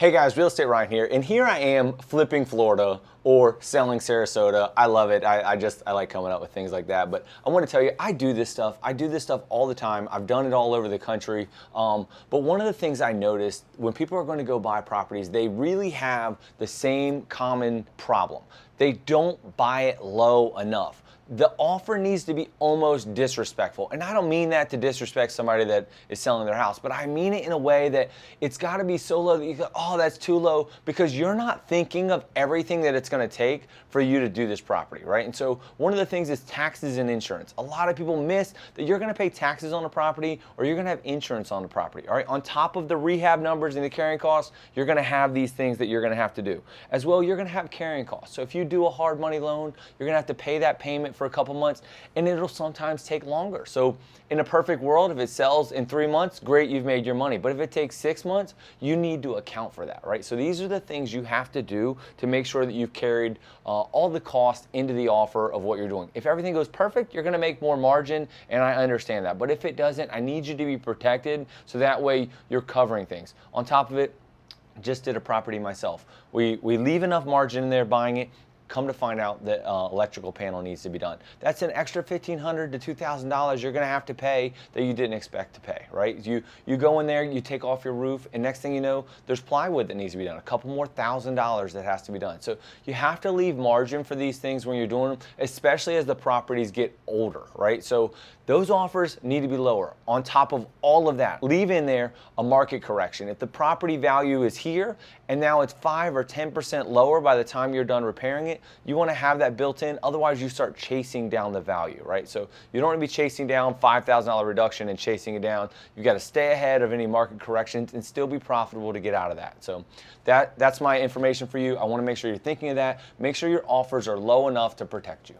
Hey guys, Real Estate Ryan here, and here I am flipping Florida or selling Sarasota. I love it. I like coming up with things like that. But I want to tell you, I do this stuff. I do this stuff all the time. I've done it all over the country. But one of the things I noticed when people are going to go buy properties, they really have the same common problem. They don't buy it low enough. The offer needs to be almost disrespectful. And I don't mean that to disrespect somebody that is selling their house, but I mean it in a way that it's got to be so low that you go, oh, that's too low, because you're not thinking of everything that it's going to take for you to do this property, right? And so one of the things is taxes and insurance. A lot of people miss that you're going to pay taxes on a property or you're going to have insurance on the property, all right? On top of the rehab numbers and the carrying costs, you're going to have these things that you're going to have to do. As well, you're going to have carrying costs. So if you do a hard money loan, you're going to have to pay that payment for a couple months, and it'll sometimes take longer. So in a perfect world, if it sells in 3 months, great, you've made your money. But if it takes 6 months, you need to account for that, right? So these are the things you have to do to make sure that you've carried all the cost into the offer of what you're doing. If everything goes perfect, you're going to make more margin, and I understand that. But if it doesn't, I need you to be protected so that way you're covering things. On top of it, just did a property myself. We leave enough margin in there buying it. Come to find out that electrical panel needs to be done. That's an extra $1,500 to $2,000 you're going to have to pay that you didn't expect to pay, right? You go in there, you take off your roof, and next thing you know, there's plywood that needs to be done, a couple more $1,000 that has to be done. So you have to leave margin for these things when you're doing them, especially as the properties get older, right? So those offers need to be lower. On top of all of that, leave in there a market correction. If the property value is here and now it's 5 or 10% lower by the time you're done repairing it, you want to have that built in. Otherwise, you start chasing down the value, right? So you don't want to be chasing down $5,000 reduction and chasing it down. You got to stay ahead of any market corrections and still be profitable to get out of that. So that's my information for you. I want to make sure you're thinking of that. Make sure your offers are low enough to protect you.